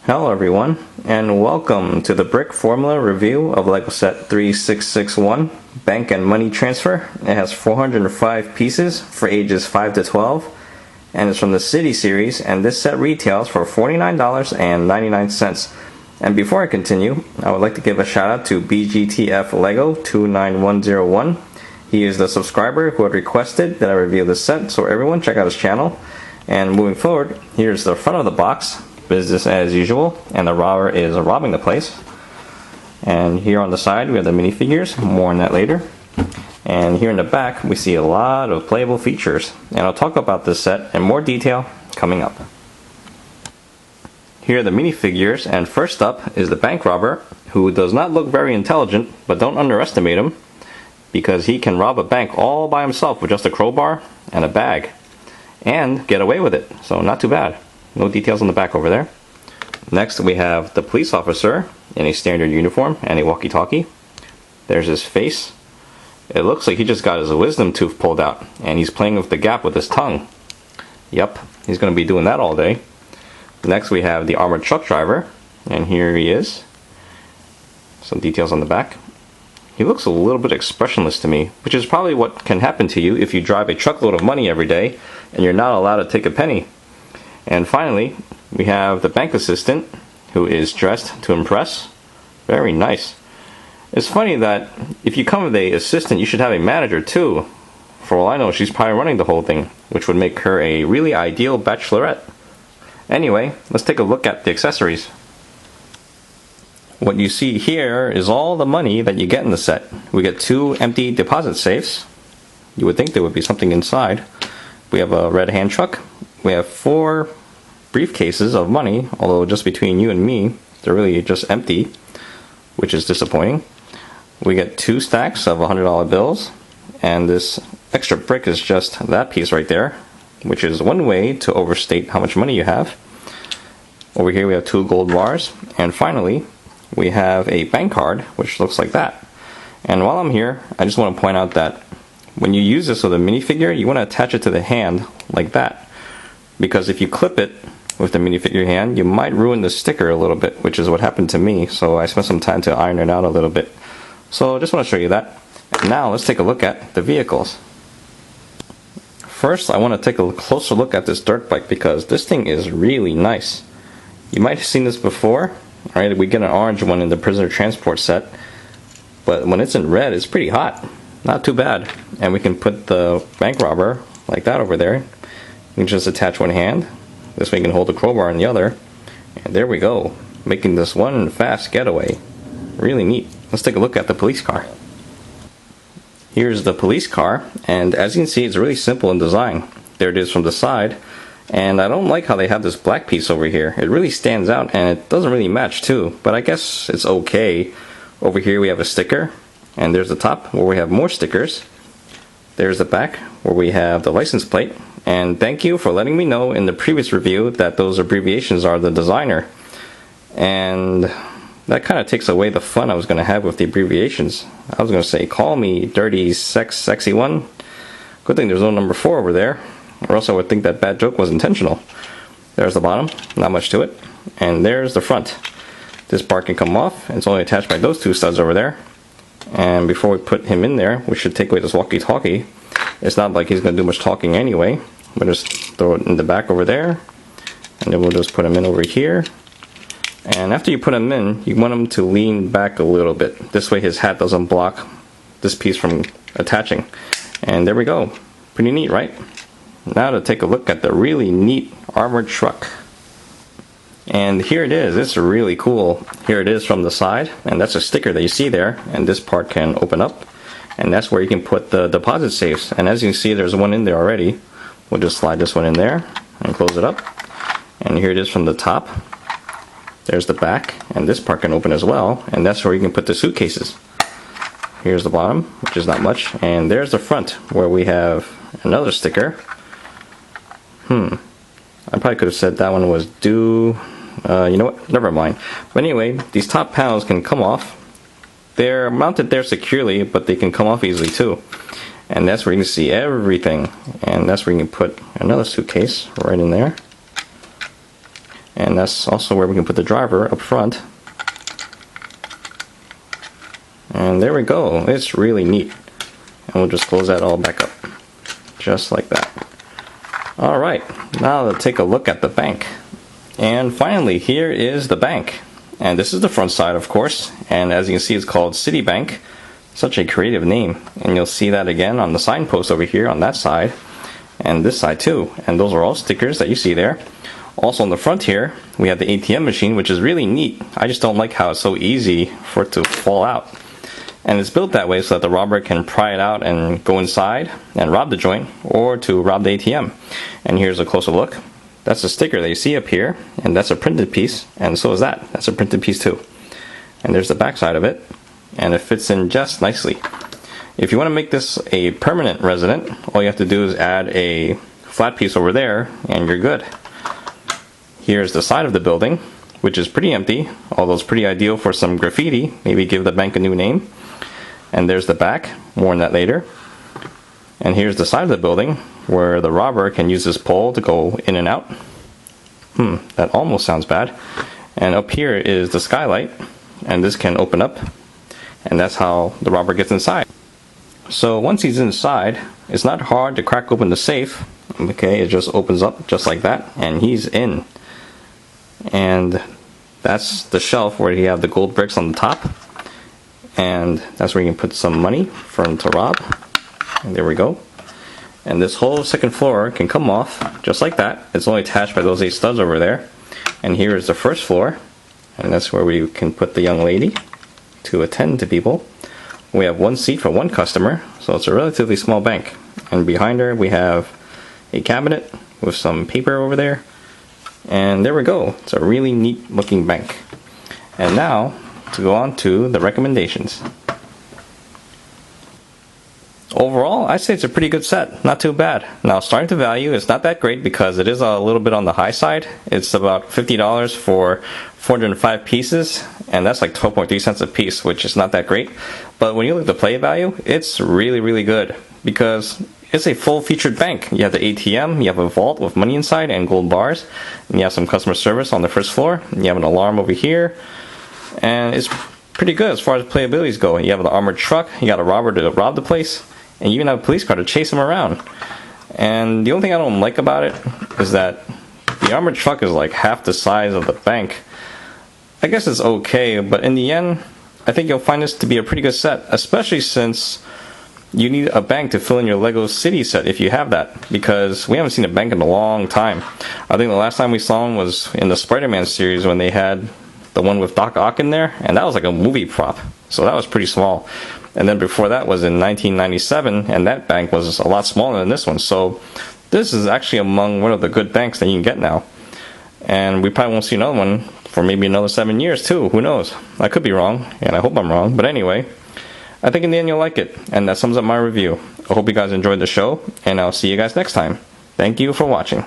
Hello everyone, and welcome to the Brickformula review of LEGO Set 3661 Bank and Money Transfer. It has 405 pieces for ages 5 to 12, and it's from the City series, and this set retails for $49.99. And before I continue, I would like to give a shout out to BGTF Lego 29101. He is the subscriber who had requested that I review this set, so everyone check out his channel. And moving forward, here's the front of the box. Business as usual, and the robber is robbing the place. And here on the side we have the minifigures, more on that later. And here in the back we see a lot of playable features, and I'll talk about this set in more detail coming up. Here are the minifigures, and first up is the bank robber, who does not look very intelligent, but don't underestimate him, because he can rob a bank all by himself with just a crowbar and a bag, and get away with it, so not too bad. No details on the back over there. Next we have the police officer in a standard uniform and a walkie-talkie. There's his face. It looks like he just got his wisdom tooth pulled out and he's playing with the gap with his tongue. Yep, he's going to be doing that all day. Next we have the armored truck driver, and here he is. Some details on the back. He looks a little bit expressionless to me, which is probably what can happen to you if you drive a truckload of money every day and you're not allowed to take a penny. And finally, we have the bank assistant, who is dressed to impress. Very nice. It's funny that if you come with an assistant, you should have a manager too. For all I know, she's probably running the whole thing, which would make her a really ideal bachelorette. Anyway, let's take a look at the accessories. What you see here is all the money that you get in the set. We get 2 empty deposit safes. You would think there would be something inside. We have a red hand truck. We have 4 briefcases of money, although just between you and me, they're really just empty, which is disappointing. We get 2 stacks of $100 bills, and this extra brick is just that piece right there, which is one way to overstate how much money you have. Over here we have 2 gold bars, and finally we have a bank card, which looks like that. And while I'm here, I just want to point out that when you use this with a minifigure, you want to attach it to the hand like that. Because if you clip it with the minifigure hand, you might ruin the sticker a little bit, which is what happened to me, so I spent some time to iron it out a little bit. So I just want to show you that. And now let's take a look at the vehicles. First, I want to take a closer look at this dirt bike, because this thing is really nice. You might have seen this before. Alright, we get an orange one in the prisoner transport set, but when it's in red, it's pretty hot. Not too bad. And we can put the bank robber like that over there. You can just attach one hand. This way you can hold the crowbar in the other. And there we go. Making this one fast getaway. Really neat. Let's take a look at the police car. Here's the police car, and as you can see, it's really simple in design. There it is from the side. And I don't like how they have this black piece over here. It really stands out, and it doesn't really match too, but I guess it's okay. Over here we have a sticker, and there's the top where we have more stickers. There's the back where we have the license plate. And thank you for letting me know in the previous review that those abbreviations are the designer. And that kind of takes away the fun I was going to have with the abbreviations. I was going to say, call me dirty sexy one. Good thing there's no number 4 over there, or else I would think that bad joke was intentional. There's the bottom, not much to it. And there's the front. This part can come off, and it's only attached by those 2 studs over there. And before we put him in there, we should take away this walkie-talkie. It's not like he's going to do much talking anyway. We'll just throw it in the back over there, and then we'll just put him in over here. And after you put him in, you want him to lean back a little bit. This way his hat doesn't block this piece from attaching. And there we go. Pretty neat, right? Now to take a look at the really neat armored truck. And here it is. It's really cool. Here it is from the side, and that's a sticker that you see there, and this part can open up, and that's where you can put the deposit safes. And as you can see, there's one in there already. We'll just slide this one in there and close it up. And here it is from the top. There's the back, and this part can open as well, and that's where you can put the suitcases. Here's the bottom, which is not much, and there's the front where we have another sticker. I probably could have said that one was due. You know what? Never mind. But anyway, these top panels can come off. They're mounted there securely, but they can come off easily too. And that's where you can see everything. And that's where you can put another suitcase right in there. And that's also where we can put the driver up front. And there we go. It's really neat. And we'll just close that all back up. Just like that. Alright, now let's take a look at the bank. And finally, here is the bank. And this is the front side, of course. And as you can see, it's called Citibank. Such a creative name. And you'll see that again on the signpost over here on that side. And this side too. And those are all stickers that you see there. Also on the front here, we have the ATM machine, which is really neat. I just don't like how it's so easy for it to fall out. And it's built that way so that the robber can pry it out and go inside and rob the joint, or to rob the ATM. And here's a closer look. That's a sticker that you see up here, and that's a printed piece, and so is that. That's a printed piece too. And there's the back side of it, and it fits in just nicely. If you want to make this a permanent resident, all you have to do is add a flat piece over there, and you're good. Here's the side of the building, which is pretty empty, although it's pretty ideal for some graffiti. Maybe give the bank a new name. And there's the back, more on that later. And here's the side of the building where the robber can use this pole to go in and out. That almost sounds bad. And up here is the skylight, and this can open up, and that's how the robber gets inside. So once he's inside, it's not hard to crack open the safe. Okay, it just opens up just like that, and he's in. And that's the shelf where you have the gold bricks on the top. And that's where you can put some money for him to rob. And there we go. And this whole second floor can come off just like that. It's only attached by those 8 studs over there. And here is the first floor. And that's where we can put the young lady to attend to people. We have 1 seat for 1 customer, so it's a relatively small bank. And behind her we have a cabinet with some paper over there. And there we go. It's a really neat looking bank. And now, to go on to the recommendations. Overall, I'd say it's a pretty good set. Not too bad. Now, starting to value, it's not that great because it is a little bit on the high side. It's about $50 for 405 pieces, and that's like 12.3 cents a piece, which is not that great. But when you look at the play value, it's really, really good because it's a full-featured bank. You have the ATM, you have a vault with money inside and gold bars, and you have some customer service on the first floor, and you have an alarm over here, and it's pretty good as far as playabilities go. You have an armored truck, you got a robber to rob the place, and you even have a police car to chase him around. And the only thing I don't like about it is that the armored truck is like half the size of the bank. I guess it's okay, but in the end, I think you'll find this to be a pretty good set, especially since you need a bank to fill in your Lego City set if you have that, because we haven't seen a bank in a long time. I think the last time we saw one was in the Spider-Man series when they had the one with Doc Ock in there, and that was like a movie prop, so that was pretty small. And then before that was in 1997, and that bank was a lot smaller than this one. So this is actually among one of the good banks that you can get now. And we probably won't see another one for maybe another 7 years too. Who knows? I could be wrong, and I hope I'm wrong. But anyway, I think in the end you'll like it. And that sums up my review. I hope you guys enjoyed the show, and I'll see you guys next time. Thank you for watching.